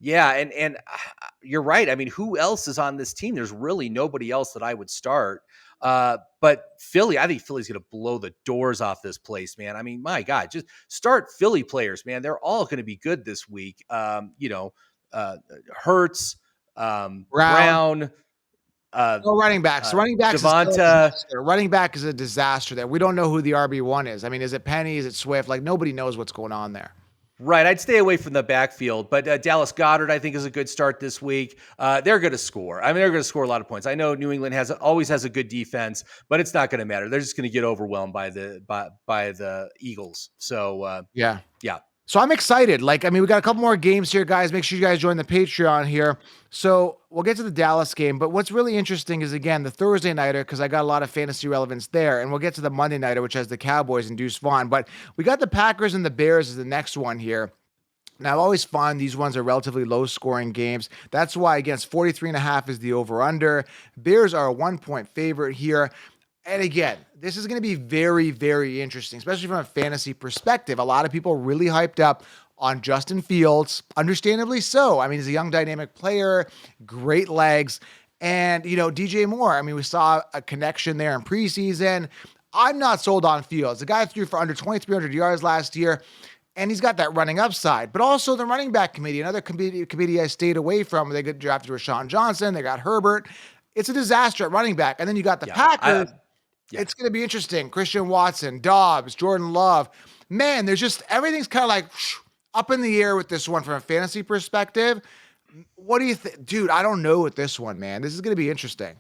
And you're right. I mean, who else is on this team? There's really nobody else that I would start. But Philly, I think Philly's going to blow the doors off this place, man. I mean, my God, just start Philly players, man. They're all going to be good this week. Hurts, Brown. No running backs. Running backs. Running back is a disaster there. We don't know who the RB1 is. I mean, is it Penny? Is it Swift? Nobody knows what's going on there. Right. I'd stay away from the backfield, but Dallas Goedert, I think, is a good start this week. They're going to score. I mean, they're going to score a lot of points. I know New England always has a good defense, but it's not going to matter. They're just going to get overwhelmed by the Eagles. So, yeah. So I'm excited. We got a couple more games here, guys. Make sure you guys join the Patreon here. So we'll get to the Dallas game. But what's really interesting is, again, the Thursday nighter, because I got a lot of fantasy relevance there. And we'll get to the Monday nighter, which has the Cowboys and Deuce Vaughn. But we got the Packers and the Bears as the next one here. Now, I always find these ones are relatively low-scoring games. That's why, against 43.5 is the over-under. Bears are a 1-point favorite here. And again, this is going to be very, very interesting, especially from a fantasy perspective. A lot of people really hyped up on Justin Fields, understandably so. I mean, he's a young, dynamic player, great legs. And, DJ Moore, I mean, we saw a connection there in preseason. I'm not sold on Fields. The guy threw for under 2,300 yards last year, and he's got that running upside. But also the running back committee, another committee I stayed away from. They got drafted Rashawn Johnson. They got Herbert. It's a disaster at running back. And then you got the Packers. It's going to be interesting. Christian Watson, Dobbs, Jordan Love. Man, everything's kind of up in the air with this one from a fantasy perspective. What do you think? Dude, I don't know with this one, man. This is going to be interesting.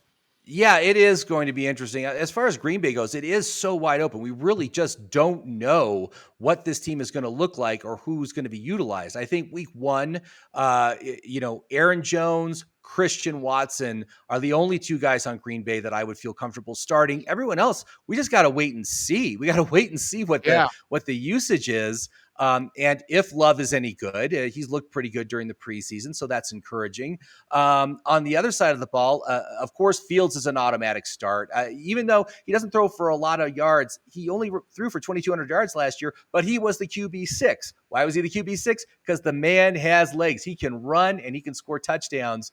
Yeah, it is going to be interesting. As far as Green Bay goes, it is so wide open. We really just don't know what this team is going to look like or who's going to be utilized. I think week one, Aaron Jones, Christian Watson are the only two guys on Green Bay that I would feel comfortable starting. Everyone else, we just got to wait and see. We got to wait and see what the usage is. And if Love is any good, he's looked pretty good during the preseason, so that's encouraging. On the other side of the ball, of course, Fields is an automatic start. Even though he doesn't throw for a lot of yards, he only threw for 2,200 yards last year, but he was the QB6. Why was he the QB6? Because the man has legs. He can run and he can score touchdowns.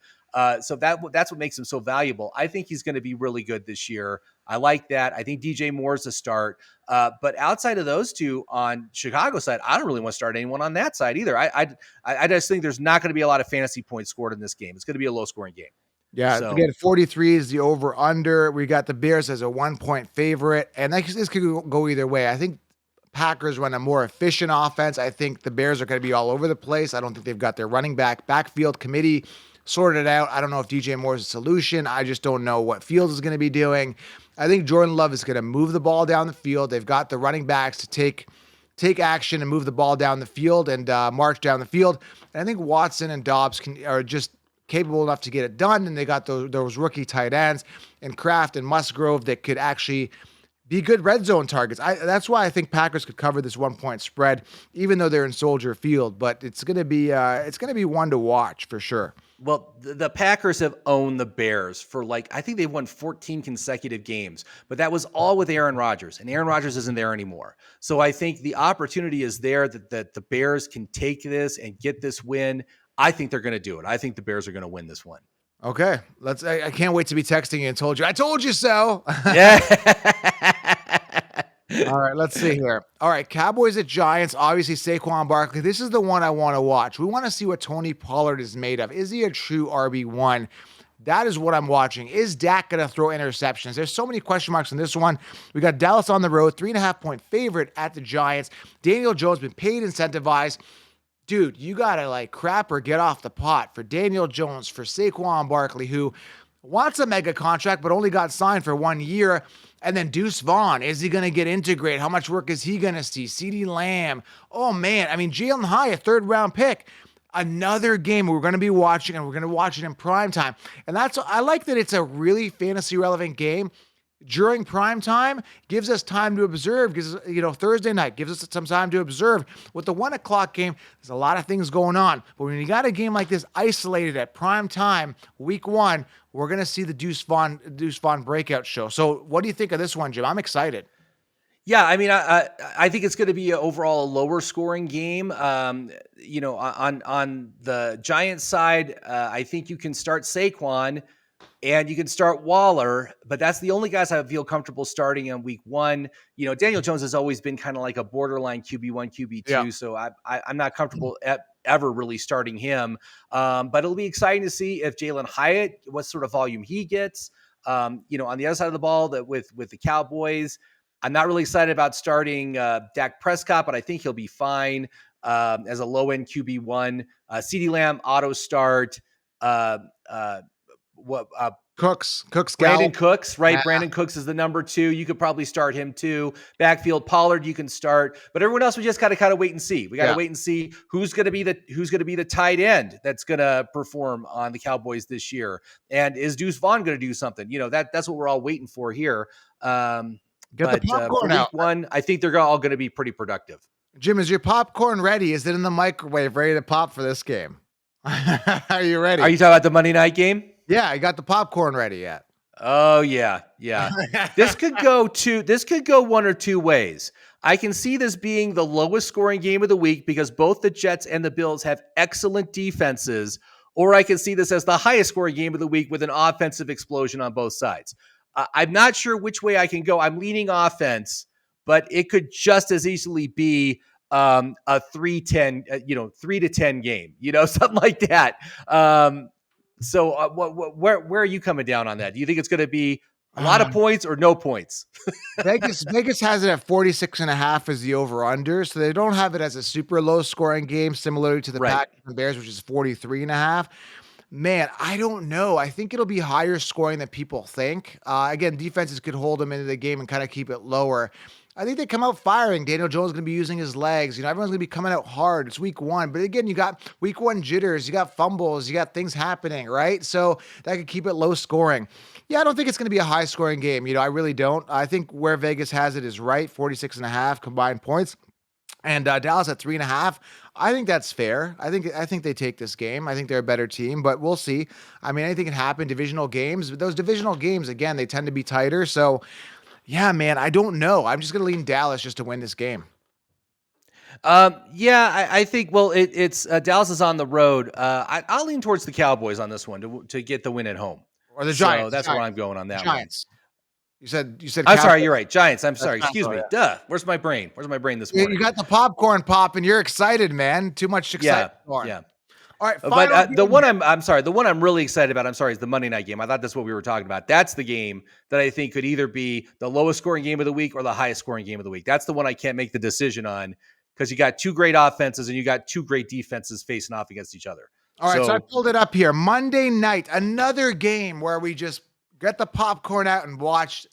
So that's what makes him so valuable. I think he's going to be really good this year. I like that. I think DJ Moore's a start. But outside of those two on Chicago side, I don't really want to start anyone on that side either. I just think there's not going to be a lot of fantasy points scored in this game. It's going to be a low scoring game. Yeah, so, again, 43 is the over under. We got the Bears as a 1-point favorite, and this could go either way. I think Packers run a more efficient offense. I think the Bears are going to be all over the place. I don't think they've got their running backfield committee sorted out. I don't know if DJ Moore is a solution. I just don't know what Fields is going to be doing. I think Jordan Love is going to move the ball down the field. They've got the running backs to take action and move the ball down the field and march down the field. And I think Watson and Dobbs are just capable enough to get it done. And they got those rookie tight ends and Kraft and Musgrove that could actually be good red zone targets. That's why I think Packers could cover this 1-point spread, even though they're in Soldier Field. But it's going to be one to watch for sure. Well, the Packers have owned the Bears for I think they've won 14 consecutive games, but that was all with Aaron Rodgers, and Aaron Rodgers isn't there anymore. So I think the opportunity is there that the Bears can take this and get this win. I think they're going to do it. I think the Bears are going to win this one. Okay, I can't wait to be texting you and I told you so. Yeah. All right, let's see here. All right, Cowboys at Giants. Obviously, Saquon Barkley. This is the one I want to watch. We want to see what Tony Pollard is made of. Is he a true RB1? That is what I'm watching. Is Dak going to throw interceptions? There's so many question marks in this one. We got Dallas on the road, 3.5-point favorite at the Giants. Daniel Jones been paid, incentivized. Dude, you got to crap or get off the pot for Daniel Jones, for Saquon Barkley, who wants a mega contract but only got signed for 1 year. And then Deuce Vaughn, is he going to get integrated? How much work is he going to see? CeeDee Lamb. Oh, man. I mean, Jalen High, a 3rd-round pick. Another game we're going to be watching, and we're going to watch it in prime time. And I like that it's a really fantasy-relevant game. During prime time, gives us time to observe, Thursday night gives us some time to observe. With the 1 o'clock game, there's a lot of things going on. But when you got a game like this isolated at prime time, week 1, we're going to see the Deuce Vaughn breakout show. So what do you think of this one, Jim? I'm excited. Yeah, I mean, I think it's going to be overall a lower scoring game. On the Giants side, I think you can start Saquon and you can start Waller, but that's the only guys I feel comfortable starting in week 1. Daniel Jones has always been kind of like a borderline QB1, QB2, so I'm not comfortable ever really starting him. But it'll be exciting to see if Jalen Hyatt, what sort of volume he gets. On the other side of the ball, with the Cowboys, I'm not really excited about starting Dak Prescott, but I think he'll be fine as a low-end QB1. CeeDee Lamb, auto start. Cooks, Brandon Cooks, right? Yeah. Brandon Cooks is the number 2. You could probably start him too. Backfield, Pollard, you can start, but everyone else, we just got to kind of wait and see. We got to wait and see who's going to be the tight end that's going to perform on the Cowboys this year. And is Deuce Vaughn going to do something? That's what we're all waiting for here. Get the popcorn out. Week 1, I think they're all going to be pretty productive. Jim, is your popcorn ready? Is it in the microwave, ready to pop for this game? Are you ready? Are you talking about the Monday night game? Yeah, I got the popcorn ready yet. Oh yeah. This could go one or two ways. I can see this being the lowest scoring game of the week because both the Jets and the Bills have excellent defenses, or I can see this as the highest scoring game of the week with an offensive explosion on both sides. I'm not sure which way I can go. I'm leaning offense, but it could just as easily be a 3-10, 3-10 game, something like that. So where are you coming down on that? Do you think it's going to be a lot of points or no points? Vegas has it at 46.5 as the over-under, so they don't have it as a super low-scoring game, similar to the Packers and Bears, which is 43.5. Man, I don't know. I think it'll be higher scoring than people think. Again, defenses could hold them into the game and kind of keep it lower. I think they come out firing. Daniel Jones is going to be using his legs. Everyone's going to be coming out hard. It's week one. But again, you got week one jitters, you got fumbles, you got things happening, right? So that could keep it low scoring. Yeah, I don't think it's going to be a high scoring game. I really don't. I think where Vegas has it is right, 46.5 combined points. And Dallas at 3.5. I think that's fair. I think they take this game. I think they're a better team, but we'll see. I mean, anything can happen. Divisional games, but those divisional games, again, they tend to be tighter. So yeah, man, I don't know. I'm just going to lean Dallas just to win this game. Yeah, I think. Well, it's Dallas is on the road. I'll lean towards the Cowboys on this one to get the win at home. Or the Giants. So that's where I'm going on that Giants. One. You said. I'm sorry. You're right. Giants. I'm sorry. Excuse me. Yeah. Duh. Where's my brain? Where's my brain this morning? You got the popcorn popping. You're excited, man. Too much excitement. Yeah. All right, but the one I'm really excited about, is the Monday night game. I thought that's what we were talking about. That's the game that I think could either be the lowest scoring game of the week or the highest scoring game of the week. That's the one I can't make the decision on because you got two great offenses and you got two great defenses facing off against each other. All right, so I pulled it up here. Monday night, another game where we just get the popcorn out and watch,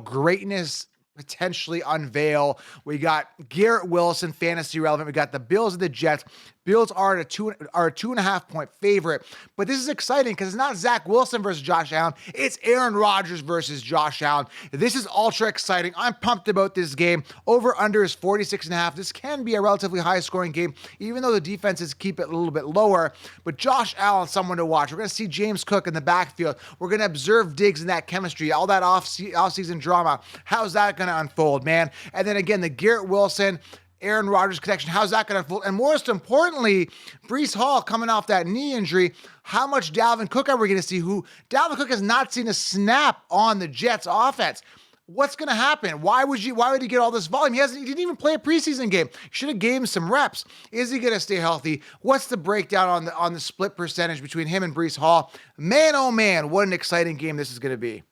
greatness potentially unveil. We got Garrett Wilson, fantasy relevant. We got the Bills and the Jets. Bills are a 2.5 point favorite, but this is exciting because it's not Zach Wilson versus Josh Allen. It's Aaron Rodgers versus Josh Allen. This is ultra exciting. I'm pumped about this game. Over under is 46.5. This can be a relatively high scoring game, even though the defenses keep it a little bit lower, but Josh Allen, someone to watch. We're going to see James Cook in the backfield. We're going to observe Diggs in that chemistry, all that off-season drama. How's that going to unfold, man? And then again, the Garrett Wilson, Aaron Rodgers connection. How's that going to unfold? And most importantly, Breece Hall coming off that knee injury. How much Dalvin Cook are we going to see? Dalvin Cook has not seen a snap on the Jets offense. What's going to happen? Why would he get all this volume? He didn't even play a preseason game. Should have gave him some reps. Is he going to stay healthy? What's the breakdown on the split percentage between him and Breece Hall? Man, oh man, what an exciting game this is going to be.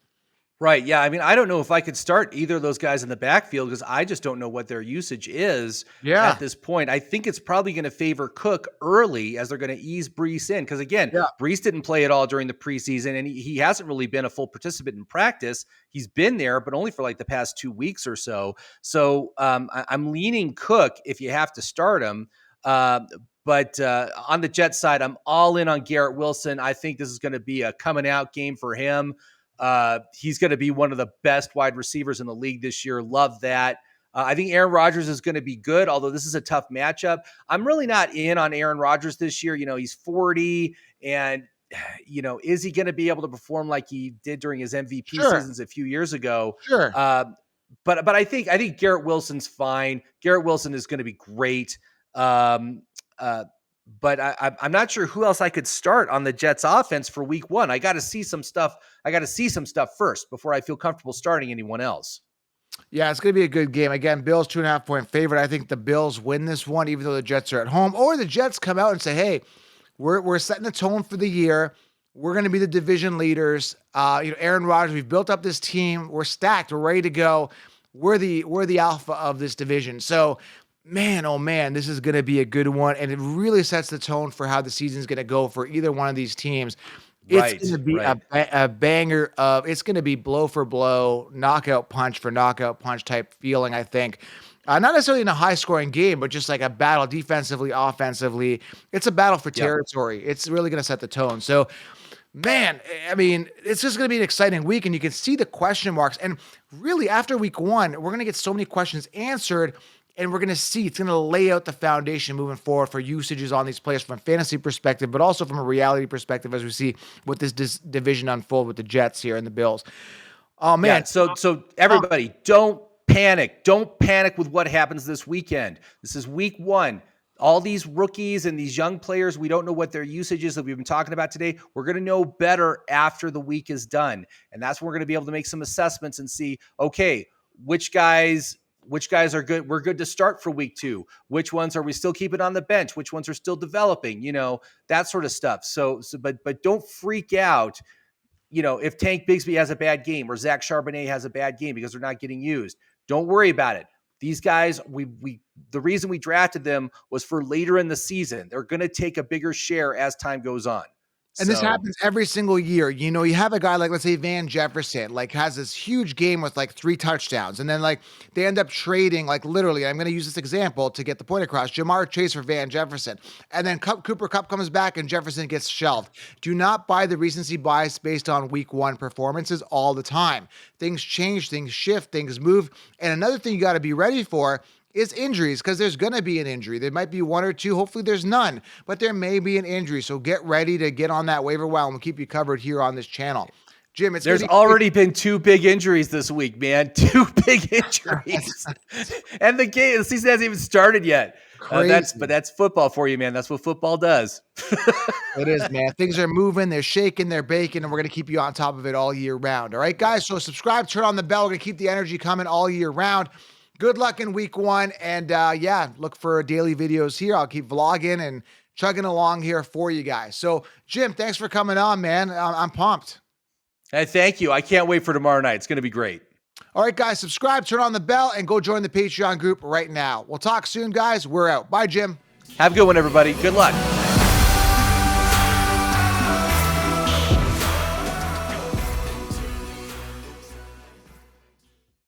Right. Yeah. I mean, I don't know if I could start either of those guys in the backfield because I just don't know what their usage is at this point. I think it's probably going to favor Cook early as they're going to ease Breece in. Because again, Breece didn't play at all during the preseason and he hasn't really been a full participant in practice. He's been there, but only for like the past 2 weeks or so. So I'm leaning Cook if you have to start him. But on the Jets side, I'm all in on Garrett Wilson. I think this is going to be a coming out game for him. He's going to be one of the best wide receivers in the league this year. Love that. I think Aaron Rodgers is going to be good, although this is a tough matchup. I'm really not in on Aaron Rodgers this year. He's 40 and, is he going to be able to perform like he did during his MVP seasons a few years ago? Sure. But I think Garrett Wilson's fine. Garrett Wilson is going to be great. But I'm not sure who else I could start on the Jets offense for week one. I got to see some stuff. First before I feel comfortable starting anyone else. Yeah, it's going to be a good game. Again, Bills 2.5 point favorite. I think the Bills win this one, even though the Jets are at home. Or the Jets come out and say, hey, we're setting the tone for the year. We're going to be the division leaders. Aaron Rodgers, we've built up this team. We're stacked. We're ready to go. We're the alpha of this division. So, man, oh man, this is going to be a good one. And it really sets the tone for how the season's going to go for either one of these teams. It's going to be a banger it's going to be blow for blow, knockout punch for knockout punch type feeling, I think. Not necessarily in a high scoring game, but just like a battle defensively, offensively. It's a battle for territory. It's really going to set the tone. So, man, I mean, it's just going to be an exciting week, and you can see the question marks. And really, after week one, we're going to get so many questions answered. And we're going to see it's going to lay out the foundation moving forward for usages on these players from a fantasy perspective, but also from a reality perspective as we see what this division unfold with the Jets here and the Bills. Oh, man. Yeah, so everybody, don't panic. Don't panic with what happens this weekend. This is week one. All these rookies and these young players, we don't know what their usage is that we've been talking about today. We're going to know better after the week is done. And that's when we're going to be able to make some assessments and see, okay, which guys are good? We're good to start for week two. Which ones are we still keeping on the bench? Which ones are still developing? That sort of stuff. But don't freak out. If Tank Bigsby has a bad game or Zach Charbonnet has a bad game because they're not getting used, don't worry about it. These guys, the reason we drafted them was for later in the season. They're going to take a bigger share as time goes on. And this happens every single year. You know, you have a guy like, let's say, Van Jefferson, like has this huge game with like 3 touchdowns. And then like they end up trading, like literally, I'm going to use this example to get the point across, Jamar Chase for Van Jefferson. And then Cooper Kupp comes back and Jefferson gets shelved. Do not buy the recency bias based on week 1 performances all the time. Things change, things shift, things move. And another thing you got to be ready for is injuries, because there's going to be an injury. There might be 1 or 2. Hopefully there's none, but there may be an injury. So get ready to get on that waiver wire, and we'll keep you covered here on this channel. Jim, there's already been 2 big injuries this week, man. 2 big injuries. And the season hasn't even started yet. That's football for you, man. That's what football does. It is, man. Things are moving, they're shaking, they're baking, and we're going to keep you on top of it all year round. All right, guys? So subscribe, turn on the bell. We're going to keep the energy coming all year round. Good luck in week 1. And yeah, look for daily videos here. I'll keep vlogging and chugging along here for you guys. So Jim, thanks for coming on, man. I'm pumped. Hey, thank you. I can't wait for tomorrow night. It's going to be great. All right, guys, subscribe, turn on the bell, and go join the Patreon group right now. We'll talk soon, guys. We're out. Bye, Jim. Have a good one, everybody. Good luck.